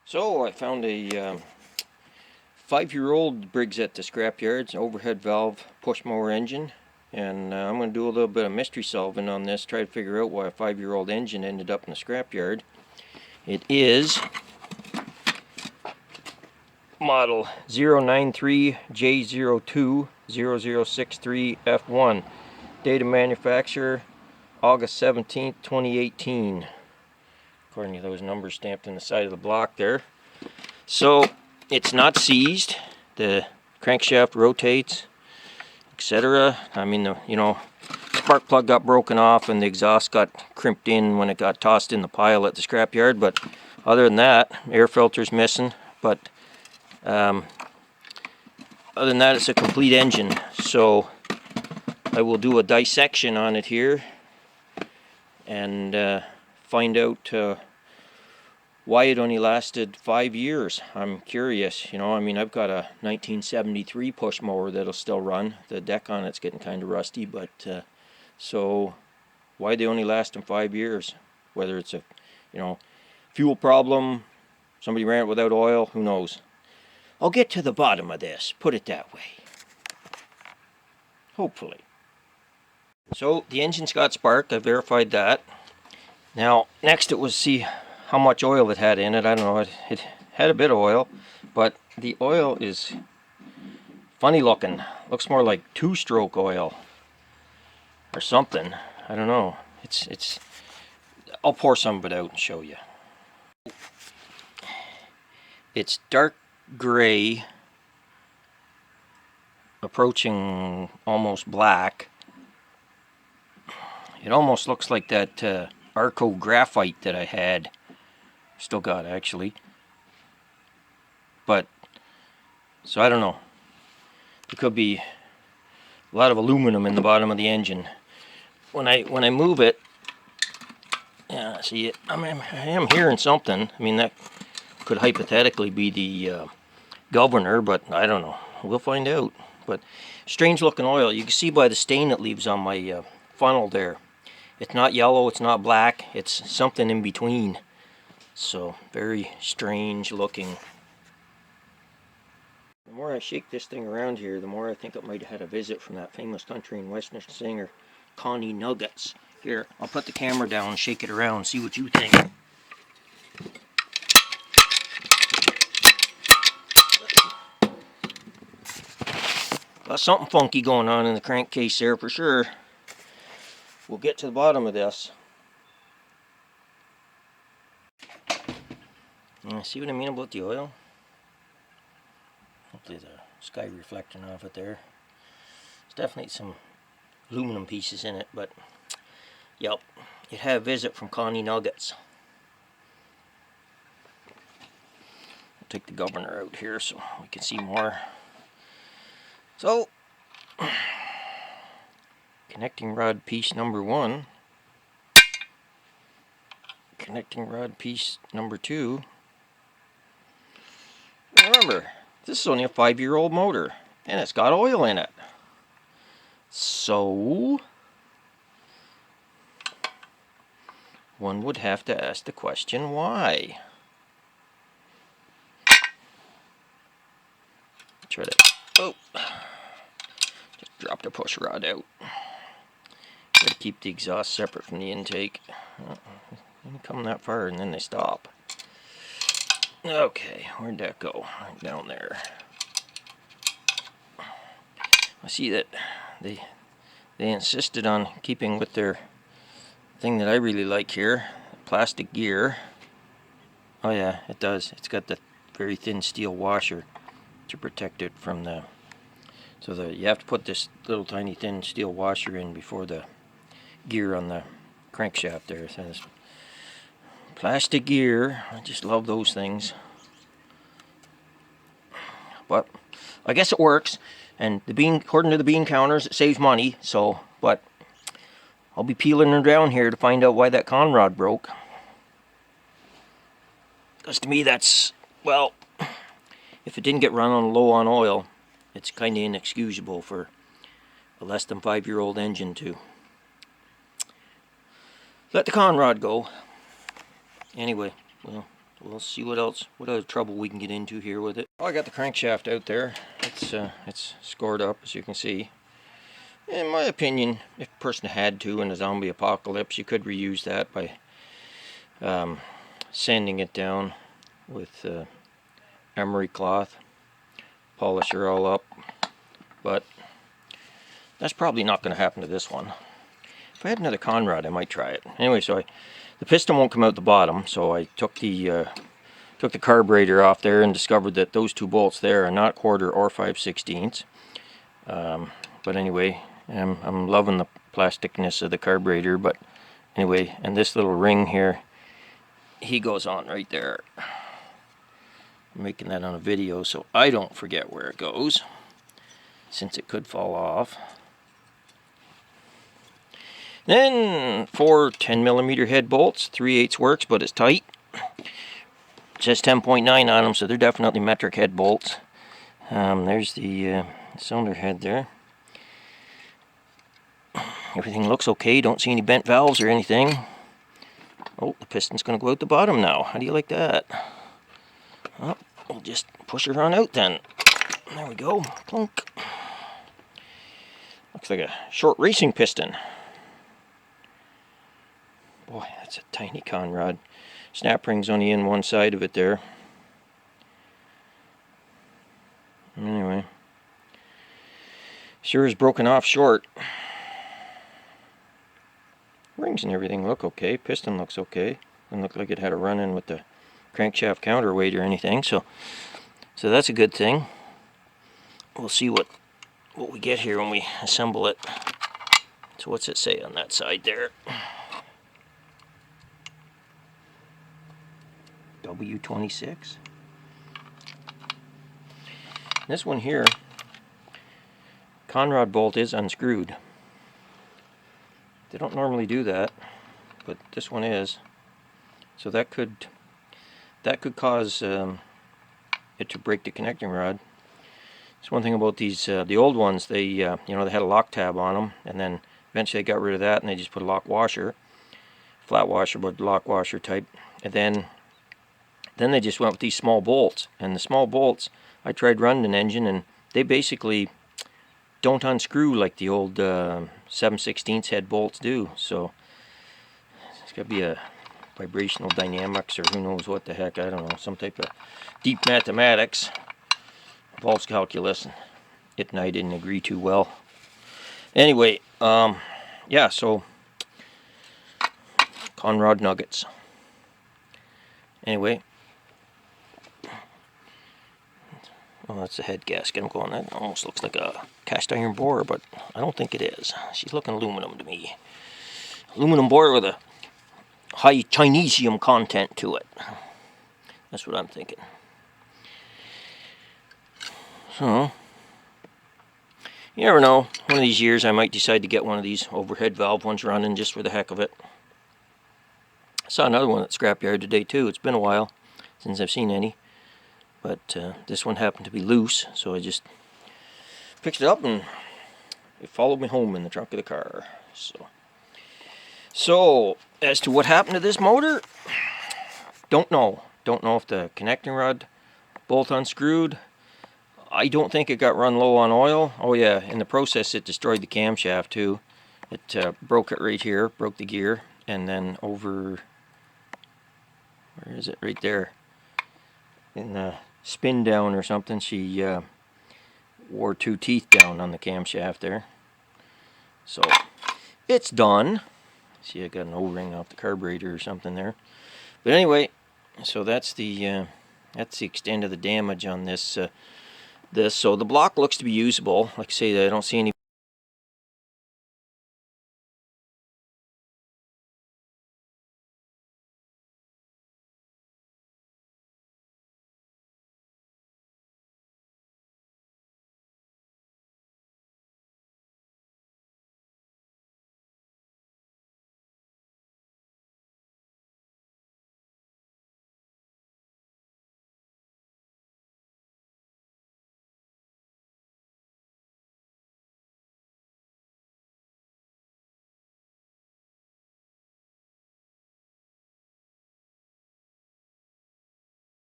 So I found a 5-year-old Briggs at the scrapyard. It's an overhead valve push mower engine, and I'm going to do a little bit of mystery solving on this, try to figure out why a 5-year-old engine ended up in the scrapyard. It is model 093J020063F1. Date of manufacture August 17th, 2018. According to those numbers stamped in the side of the block there. So it's not seized. The crankshaft rotates, etc. I mean, the spark plug got broken off and the exhaust got crimped in when it got tossed in the pile at the scrapyard. But other than that, air filter's missing. But other than that, it's a complete engine. So I will do a dissection on it here and find out why it only lasted 5 years. I'm curious, I mean, I've got a 1973 push mower that'll still run. The deck on it's getting kind of rusty, but so why they only last in 5 years? Whether it's a, fuel problem, somebody ran it without oil, who knows? I'll get to the bottom of this, put it that way. Hopefully. So the engine's got spark, I verified that. Now, next it was see how much oil it had in it. I don't know, it had a bit of oil, but the oil is funny looking. Looks more like two-stroke oil or something. I don't know. It's I'll pour some of it out and show you. It's dark gray, approaching almost black. It almost looks like that Arco graphite that I had. Still got, actually. But, so I don't know. There could be a lot of aluminum in the bottom of the engine. When I move it, yeah, see it. I am hearing something. I mean, that could hypothetically be the governor, but I don't know. We'll find out. But strange looking oil. You can see by the stain it leaves on my funnel there. It's not yellow, it's not black, it's something in between. So, very strange looking. The more I shake this thing around here, the more I think it might have had a visit from that famous country and western singer, Connie Nuggets. Here, I'll put the camera down and shake it around and see what you think. Got something funky going on in the crankcase there for sure. We'll get to the bottom of this. See what I mean about the oil? Hopefully the sky reflecting off it there. There's definitely some aluminum pieces in it, but yep, it had a visit from Connie Nuggets. I'll take the governor out here so we can see more. So, connecting rod piece number 1. Connecting rod piece number 2. Remember, this is only a 5-year-old motor, and it's got oil in it. So, one would have to ask the question, why? Try to, just drop the push rod out. Gotta keep the exhaust separate from the intake. Didn't come that far and then they stop. Okay, where'd that go? Right down there. I see that they insisted on keeping with their thing that I really like here, plastic gear. Oh yeah, it does. It's got the very thin steel washer to protect it from the. So you have to put this little tiny thin steel washer in before the gear on the crankshaft there. It says plastic gear. I just love those things. But I guess it works. And according to the bean counters, it saves money. So, but I'll be peeling her down here to find out why that con rod broke. Because to me, that's, well, if it didn't get run on low on oil, it's kind of inexcusable for a less than 5-year-old engine to let the con rod go. Anyway, well, We'll see what other trouble we can get into here with it. I got the crankshaft out there. It's scored up, as you can see. In my opinion, if a person had to in a zombie apocalypse, you could reuse that by sanding it down with emery cloth, polish her all up. But that's probably not going to happen to this one. If I had another conrod, I might try it. Anyway, so the piston won't come out the bottom, so I took the carburetor off there and discovered that those two bolts there are not 1/4 or 5/16. But anyway, I'm loving the plasticness of the carburetor. But anyway, and this little ring here, he goes on right there. I'm making that on a video so I don't forget where it goes, since it could fall off. Then 4 10mm head bolts, 3/8 works, but it's tight. It says 10.9 on them, so they're definitely metric head bolts. There's the cylinder head there. Everything looks okay, don't see any bent valves or anything. Oh, the piston's going to go out the bottom now. How do you like that? Well, we'll just push her on out then. There we go, plunk. Looks like a short racing piston. Boy, that's a tiny conrod. Snap ring's only in one side of it there. Anyway, sure is broken off short. Rings and everything look okay. Piston looks okay. Doesn't look like it had a run-in with the crankshaft counterweight or anything. So that's a good thing. We'll see what we get here when we assemble it. So what's it say on that side there? W26. This one here, conrod bolt is unscrewed. They don't normally do that, but this one is. So that could cause it to break the connecting rod. It's one thing about these the old ones. They they had a lock tab on them, and then eventually they got rid of that and they just put a lock washer, flat washer, but lock washer type, and then they just went with these small bolts. And the small bolts, I tried running an engine, and they basically don't unscrew like the old 7/16 head bolts do. So it's got to be a vibrational dynamics or who knows what the heck, I don't know, some type of deep mathematics involves calculus, and it and I didn't agree too well. Anyway, yeah, so conrod nuggets. Anyway, well, that's the head gasket. I'm going, that almost looks like a cast iron borer, but I don't think it is. She's looking aluminum to me. Aluminum borer with a high Chinesium content to it. That's what I'm thinking. So, you never know. One of these years I might decide to get one of these overhead valve ones running just for the heck of it. I saw another one at Scrapyard today too. It's been a while since I've seen any. But this one happened to be loose, so I just picked it up and it followed me home in the trunk of the car. So as to what happened to this motor, don't know. Don't know if the connecting rod bolt unscrewed. I don't think it got run low on oil. Oh yeah, in the process it destroyed the camshaft too. It broke it right here, broke the gear, and then over, where is it? Right there. In the spin down or something, she wore 2 teeth down on the camshaft there. So it's done. See, I got an O-ring off the carburetor or something there. But anyway, so that's the extent of the damage on this. So the block looks to be usable. Like I say, I don't see any